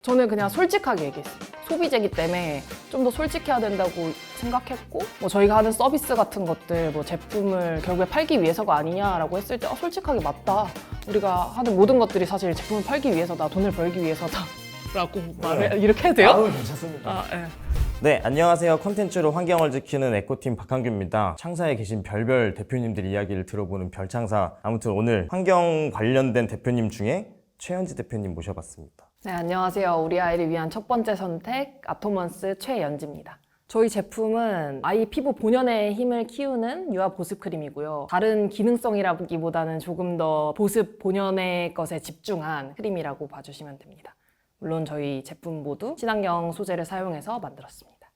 저는 그냥 솔직하게 얘기했어요. 소비재이기 때문에 좀 더 솔직해야 된다고 생각했고, 뭐 저희가 하는 서비스 같은 것들, 뭐 제품을 결국에 팔기 위해서가 아니냐라고 했을 때 솔직하게 맞다. 우리가 하는 모든 것들이 사실 제품을 팔기 위해서다, 돈을 벌기 위해서다 라고 말을 이렇게 해도 돼요? 괜찮습니다. 네. 네, 안녕하세요. 콘텐츠로 환경을 지키는 에코팀 박한규입니다. 창사에 계신 별별 대표님들 이야기를 들어보는 별창사. 아무튼 오늘 환경 관련된 대표님 중에 최연지 대표님 모셔봤습니다. 네, 안녕하세요. 우리 아이를 위한 첫 번째 선택, 아토먼스 최연지입니다. 저희 제품은 아이 피부 본연의 힘을 키우는 유화 보습 크림이고요. 다른 기능성이라기보다는 조금 더 보습 본연의 것에 집중한 크림이라고 봐주시면 됩니다. 물론 저희 제품 모두 친환경 소재를 사용해서 만들었습니다.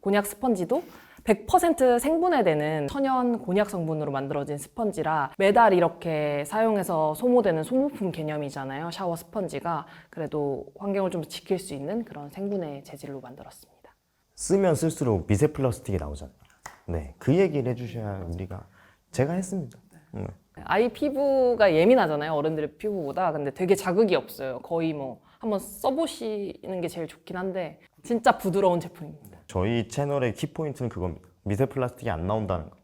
곤약 스펀지도 100% 생분해되는 천연 곤약 성분으로 만들어진 스펀지라 매달 이렇게 사용해서 소모되는 소모품 개념이잖아요. 샤워 스펀지가. 그래도 환경을 좀 지킬 수 있는 그런 생분해 재질로 만들었습니다. 쓰면 쓸수록 미세 플라스틱이 나오잖아요. 네, 그 얘기를 해주셔야 우리가 제가 했습니다. 아이 피부가 예민하잖아요. 어른들의 피부보다. 근데 되게 자극이 없어요. 거의 뭐 한번 써보시는 게 제일 좋긴 한데 진짜 부드러운 제품입니다. 저희 채널의 키포인트는 그겁니다. 미세 플라스틱이 안 나온다는 거.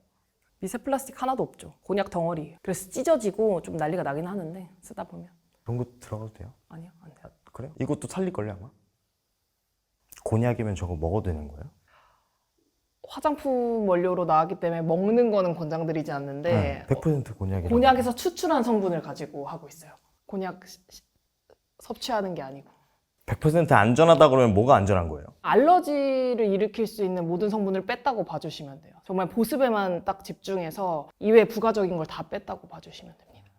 미세 플라스틱 하나도 없죠. 곤약 덩어리예요. 그래서 찢어지고 좀 난리가 나긴 하는데 쓰다 보면 그런 거 들어가도 돼요? 아니요, 안 돼요. 그래요? 이것도 살릴걸요 아마? 곤약이면 저거 먹어도 되는 거예요? 화장품 원료로 나왔기 때문에 먹는 거는 권장드리지 않는데 100% 곤약이라고. 곤약에서 추출한 성분을 가지고 하고 있어요. 곤약 섭취하는 게 아니고. 100% 안전하다 그러면 뭐가 안전한 거예요? 알러지를 일으킬 수 있는 모든 성분을 뺐다고 봐주시면 돼요. 정말 보습에만 딱 집중해서 이외 부가적인 걸 다 뺐다고 봐주시면 됩니다.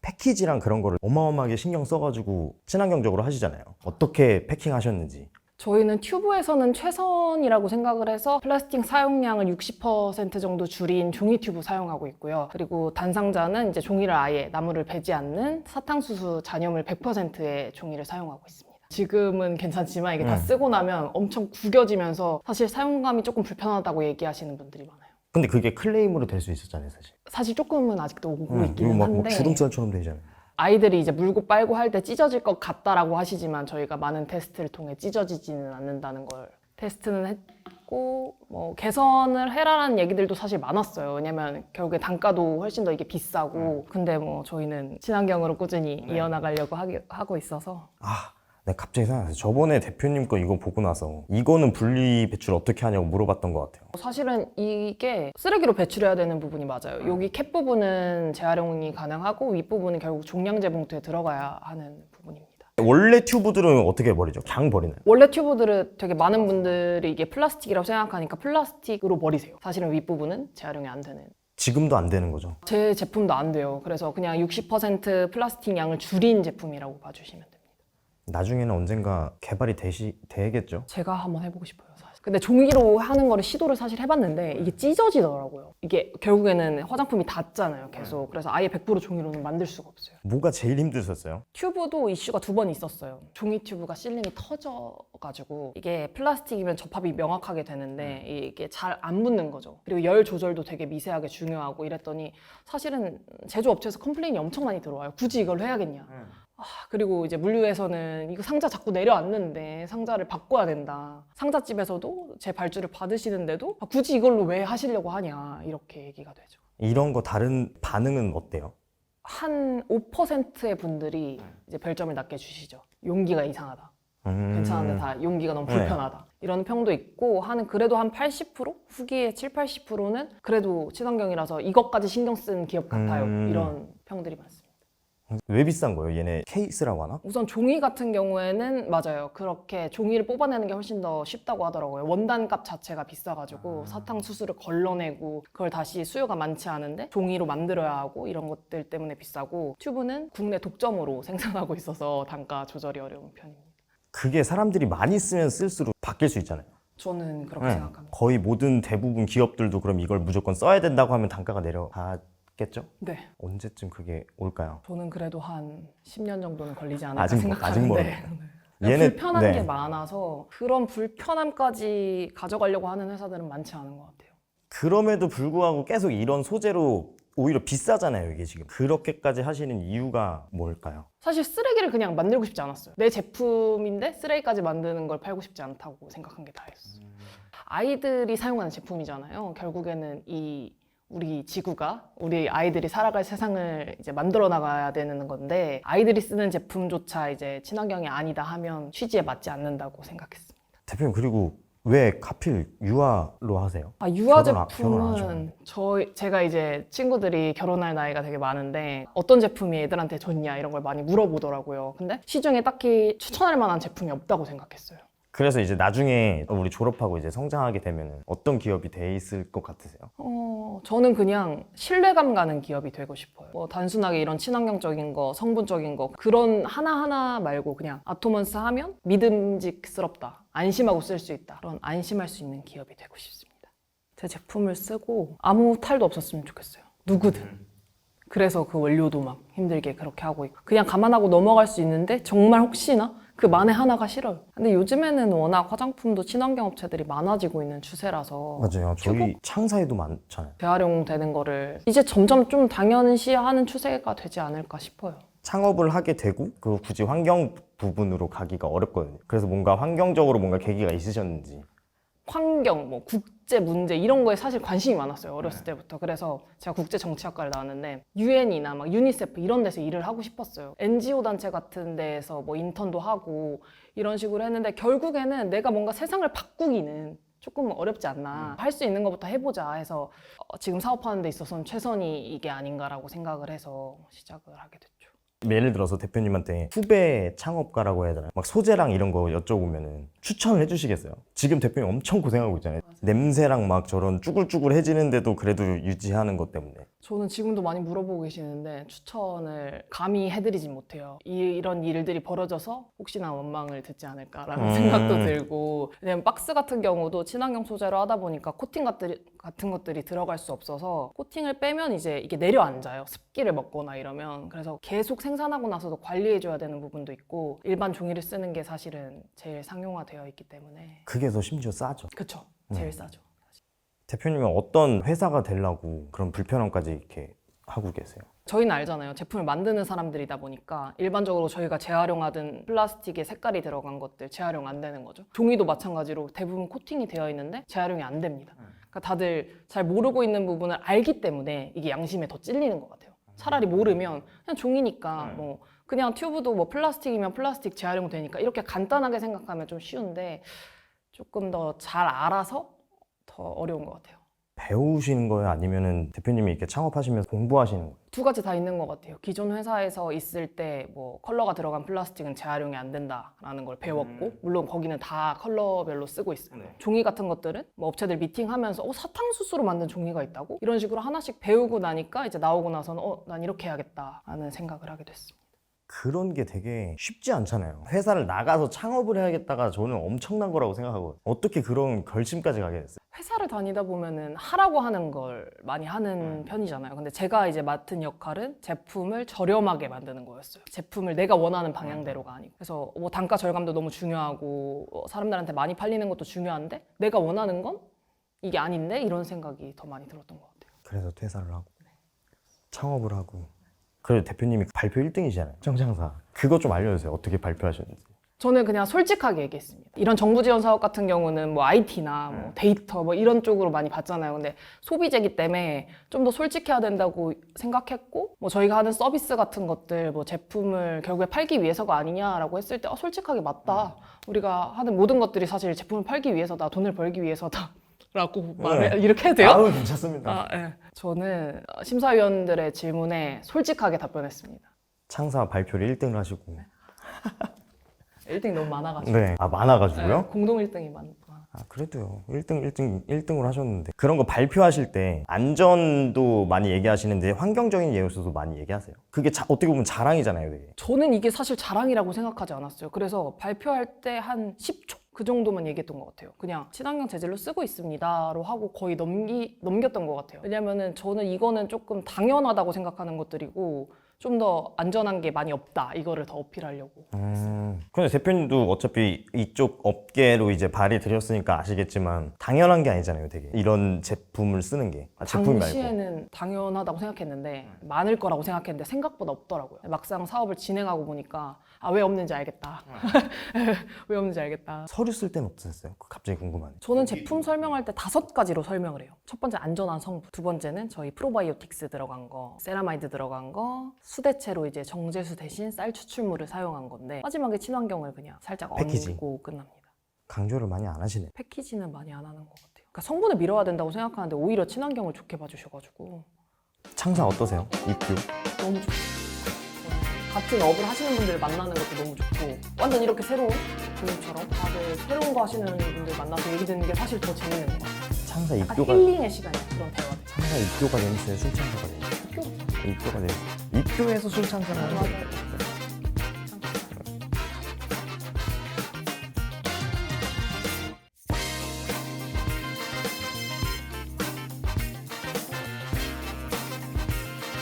패키지랑 그런 거를 어마어마하게 신경 써가지고 친환경적으로 하시잖아요. 어떻게 패킹하셨는지. 저희는 튜브에서는 최선이라고 생각을 해서 플라스틱 사용량을 60% 정도 줄인 종이 튜브 사용하고 있고요. 그리고 단상자는 이제 종이를 아예 나무를 베지 않는 사탕수수 잔여물 100%의 종이를 사용하고 있습니다. 지금은 괜찮지만 이게 다 쓰고 나면 엄청 구겨지면서 사실 사용감이 조금 불편하다고 얘기하시는 분들이 많아요. 근데 그게 클레임으로 될 수 있었잖아요, 사실. 사실 조금은 아직도 오고 이거 있기는 막 한데 주름살처럼 되잖아요. 아이들이 이제 물고 빨고 할 때 찢어질 것 같다라고 하시지만 저희가 많은 테스트를 통해 찢어지지는 않는다는 걸 테스트는 했고 뭐 개선을 해라라는 얘기들도 사실 많았어요. 왜냐면 결국에 단가도 훨씬 더 이게 비싸고 근데 뭐 저희는 친환경으로 꾸준히 이어나가려고 하고 있어서 네, 갑자기 생각났어요. 저번에 대표님 거 이거 보고 나서 이거는 분리 배출 어떻게 하냐고 물어봤던 것 같아요. 사실은 이게 쓰레기로 배출해야 되는 부분이 맞아요. 여기 캡 부분은 재활용이 가능하고 윗부분은 결국 종량제 봉투에 들어가야 하는 부분입니다. 원래 튜브들은 어떻게 버리죠? 그냥 버리나요? 원래 튜브들은 되게 많은 분들이 이게 플라스틱이라고 생각하니까 플라스틱으로 버리세요. 사실은 윗부분은 재활용이 안 되는. 지금도 안 되는 거죠. 제 제품도 안 돼요. 그래서 그냥 60% 플라스틱 양을 줄인 제품이라고 봐주시면 됩니다. 나중에는 언젠가 개발이 되겠죠? 제가 한번 해보고 싶어요, 사실. 근데 종이로 하는 거를 시도를 사실 해봤는데 이게 찢어지더라고요. 이게 결국에는 화장품이 닿잖아요, 계속. 그래서 아예 100% 종이로는 만들 수가 없어요. 뭐가 제일 힘드셨어요? 튜브도 이슈가 2번 있었어요. 종이 튜브가 실링이 터져가지고 이게 플라스틱이면 접합이 명확하게 되는데 이게 잘 안 붙는 거죠. 그리고 열 조절도 되게 미세하게 중요하고 이랬더니 사실은 제조업체에서 컴플레인이 엄청 많이 들어와요. 굳이 이걸 해야겠냐. 그리고 이제 물류에서는 이거 상자 자꾸 내려앉는데 상자를 바꿔야 된다. 상자집에서도 제 발주를 받으시는데도 굳이 이걸로 왜 하시려고 하냐 이렇게 얘기가 되죠. 이런 거 다른 반응은 어때요? 한 5%의 분들이 이제 별점을 낮게 주시죠. 용기가 이상하다. 괜찮은데 다 용기가 너무 불편하다. 이런 평도 있고 그래도 한 80%? 후기의 7, 80%는 그래도 친환경이라서 이것까지 신경 쓴 기업 같아요. 이런 평들이 많습니다. 왜 비싼 거예요? 얘네 케이스라고 하나? 우선 종이 같은 경우에는 맞아요. 그렇게 종이를 뽑아내는 게 훨씬 더 쉽다고 하더라고요. 원단값 자체가 비싸가지고 사탕수수를 걸러내고 그걸 다시 수요가 많지 않은데 종이로 만들어야 하고 이런 것들 때문에 비싸고 튜브는 국내 독점으로 생산하고 있어서 단가 조절이 어려운 편입니다. 그게 사람들이 많이 쓰면 쓸수록 바뀔 수 있잖아요. 저는 그렇게 생각합니다. 거의 모든 대부분 기업들도 그럼 이걸 무조건 써야 된다고 하면 단가가 내려가겠죠? 네. 언제쯤 그게 올까요? 저는 그래도 한 10년 정도는 걸리지 않을까 아직 생각하는데 멀었다. 불편한 게 많아서 그런 불편함까지 가져가려고 하는 회사들은 많지 않은 것 같아요. 그럼에도 불구하고 계속 이런 소재로 오히려 비싸잖아요, 이게 지금. 그렇게까지 하시는 이유가 뭘까요? 사실 쓰레기를 그냥 만들고 싶지 않았어요. 내 제품인데 쓰레기까지 만드는 걸 팔고 싶지 않다고 생각한 게 다였어요. 아이들이 사용하는 제품이잖아요. 결국에는 우리 지구가 우리 아이들이 살아갈 세상을 이제 만들어 나가야 되는 건데 아이들이 쓰는 제품조차 이제 친환경이 아니다 하면 취지에 맞지 않는다고 생각했습니다. 대표님, 그리고 왜 하필 유아로 하세요? 유아 결혼 안 제품은 제가 이제 친구들이 결혼할 나이가 되게 많은데 어떤 제품이 애들한테 좋냐 이런 걸 많이 물어보더라고요. 근데 시중에 딱히 추천할 만한 제품이 없다고 생각했어요. 그래서 이제 나중에 우리 졸업하고 이제 성장하게 되면 어떤 기업이 돼 있을 것 같으세요? 저는 그냥 신뢰감 가는 기업이 되고 싶어요. 뭐 단순하게 이런 친환경적인 거, 성분적인 거 그런 하나하나 말고 그냥 아토먼스 하면 믿음직스럽다. 안심하고 쓸 수 있다. 그런 안심할 수 있는 기업이 되고 싶습니다. 제 제품을 쓰고 아무 탈도 없었으면 좋겠어요. 누구든. 그래서 그 원료도 막 힘들게 그렇게 하고 있고 그냥 감안하고 넘어갈 수 있는데 정말 혹시나 그 만에 하나가 싫어요. 근데 요즘에는 워낙 화장품도 친환경 업체들이 많아지고 있는 추세라서 맞아요. 저희 창사에도 많잖아요. 재활용되는 거를 이제 점점 좀 당연시하는 추세가 되지 않을까 싶어요. 창업을 하게 되고 그 굳이 환경 부분으로 가기가 어렵거든요. 그래서 뭔가 환경적으로 뭔가 계기가 있으셨는지. 환경, 뭐 국제 문제 이런 거에 사실 관심이 많았어요. 어렸을 때부터. 그래서 제가 국제 정치학과를 나왔는데 유엔이나 막 유니세프 이런 데서 일을 하고 싶었어요. NGO 단체 같은 데에서 뭐 인턴도 하고 이런 식으로 했는데 결국에는 내가 뭔가 세상을 바꾸기는 조금 어렵지 않나. 할 수 있는 것부터 해보자 해서 지금 사업하는 데 있어서는 최선이 이게 아닌가라고 생각을 해서 시작을 하게 됐죠. 예를 들어서 대표님한테 후배 창업가라고 해야 되나? 막 소재랑 이런 거 여쭤보면은 추천을 해주시겠어요? 지금 대표님 엄청 고생하고 있잖아요. 맞아요. 냄새랑 막 저런 쭈글쭈글해지는데도 그래도 유지하는 것 때문에. 저는 지금도 많이 물어보고 계시는데 추천을 감히 해드리진 못해요. 이런 일들이 벌어져서 혹시나 원망을 듣지 않을까라는 생각도 들고 왜냐면 박스 같은 경우도 친환경 소재로 하다 보니까 코팅 같은 것들이 들어갈 수 없어서 코팅을 빼면 이제 이게 내려앉아요. 습기를 먹거나 이러면. 그래서 계속 생산하고 나서도 관리해줘야 되는 부분도 있고 일반 종이를 쓰는 게 사실은 제일 상용화되어 있기 때문에 그게 더 심지어 싸죠. 그쵸. 제일 싸죠. 대표님은 어떤 회사가 되려고 그런 불편함까지 이렇게 하고 계세요? 저희는 알잖아요. 제품을 만드는 사람들이다 보니까 일반적으로 저희가 재활용하던 플라스틱에 색깔이 들어간 것들 재활용 안 되는 거죠. 종이도 마찬가지로 대부분 코팅이 되어 있는데 재활용이 안 됩니다. 그러니까 다들 잘 모르고 있는 부분을 알기 때문에 이게 양심에 더 찔리는 것 같아요. 차라리 모르면 그냥 종이니까 뭐 그냥 튜브도 뭐 플라스틱이면 플라스틱 재활용 되니까 이렇게 간단하게 생각하면 좀 쉬운데 조금 더 잘 알아서 더 어려운 것 같아요. 배우시는 거예요? 아니면은 대표님이 이렇게 창업하시면서 공부하시는 거예요? 두 가지 다 있는 것 같아요. 기존 회사에서 있을 때 뭐 컬러가 들어간 플라스틱은 재활용이 안 된다라는 걸 배웠고 물론 거기는 다 컬러별로 쓰고 있어요. 종이 같은 것들은 뭐 업체들 미팅하면서 사탕수수로 만든 종이가 있다고? 이런 식으로 하나씩 배우고 나니까 이제 나오고 나서는 난 이렇게 해야겠다라는 생각을 하게 됐습니다. 그런 게 되게 쉽지 않잖아요. 회사를 나가서 창업을 해야겠다가 저는 엄청난 거라고 생각하고 어떻게 그런 결심까지 가게 됐어요? 회사를 다니다 보면은 하라고 하는 걸 많이 하는 편이잖아요. 근데 제가 이제 맡은 역할은 제품을 저렴하게 만드는 거였어요. 제품을 내가 원하는 방향대로가 아니고. 그래서 뭐 단가 절감도 너무 중요하고 사람들한테 많이 팔리는 것도 중요한데 내가 원하는 건 이게 아닌데 이런 생각이 더 많이 들었던 것 같아요. 그래서 퇴사를 하고 창업을 하고 그래도 대표님이 발표 1등이시잖아요. 정장사. 그거 좀 알려주세요. 어떻게 발표하셨는지. 저는 그냥 솔직하게 얘기했습니다. 이런 정부 지원 사업 같은 경우는 뭐 IT나 뭐 데이터 뭐 이런 쪽으로 많이 봤잖아요. 근데 소비재기 때문에 좀 더 솔직해야 된다고 생각했고 뭐 저희가 하는 서비스 같은 것들 뭐 제품을 결국에 팔기 위해서가 아니냐라고 했을 때 솔직하게 맞다. 우리가 하는 모든 것들이 사실 제품을 팔기 위해서다. 돈을 벌기 위해서다. 라고 말해 이렇게 해도 돼요? 아우 괜찮습니다. 네. 저는 심사위원들의 질문에 솔직하게 답변했습니다. 창사 발표를 1등을 하시고 1등이 너무 많아가지고. 네. 아 많아가지고요? 공동 1등이 많아. 그래도요. 1등을 하셨는데 그런 거 발표하실 때 안전도 많이 얘기하시는데 환경적인 요소도 많이 얘기하세요. 그게 어떻게 보면 자랑이잖아요. 되게. 저는 이게 사실 자랑이라고 생각하지 않았어요. 그래서 발표할 때 한 10초? 그 정도만 얘기했던 것 같아요. 그냥 친환경 재질로 쓰고 있습니다로 하고 거의 넘겼던 것 같아요. 왜냐면은 저는 이거는 조금 당연하다고 생각하는 것들이고 좀 더 안전한 게 많이 없다 이거를 더 어필하려고. 근데 대표님도 어차피 이쪽 업계로 이제 발이 들였으니까 아시겠지만 당연한 게 아니잖아요, 되게. 이런 제품을 쓰는 게. 제품이 말고. 당시에는 당연하다고 생각했는데 많을 거라고 생각했는데 생각보다 없더라고요. 막상 사업을 진행하고 보니까 왜 없는지 알겠다. 왜 없는지 알겠다. 서류 쓸 때는 어떠셨어요? 갑자기 궁금하네. 저는 제품 설명할 때 5가지로 설명을 해요. 첫 번째 안전한 성분, 두 번째는 저희 프로바이오틱스 들어간 거, 세라마이드 들어간 거, 수대체로 이제 정제수 대신 쌀 추출물을 사용한 건데 마지막에 친환경을 그냥 살짝 패키지. 얹고 끝납니다. 강조를 많이 안 하시네. 패키지는 많이 안 하는 것 같아요. 그러니까 성분을 밀어야 된다고 생각하는데 오히려 친환경을 좋게 봐주셔가지고 창사 어떠세요? 입교? 너무 좋죠. 같은 업을 하시는 분들 만나는 것도 너무 좋고 완전 이렇게 새로운 교육처럼 다들 새로운 거 하시는 분들 만나서 얘기 듣는 게 사실 더 재밌는 것 같아요. 창사 약간 입교가 힐링의 시간이야 그런 대화들. 창사 입교가 재밌어요? 술 창사가 재밌어요? 학교 입교가 재밌어요. 입교에서 술 창사를 하는 맞아요. 거예요.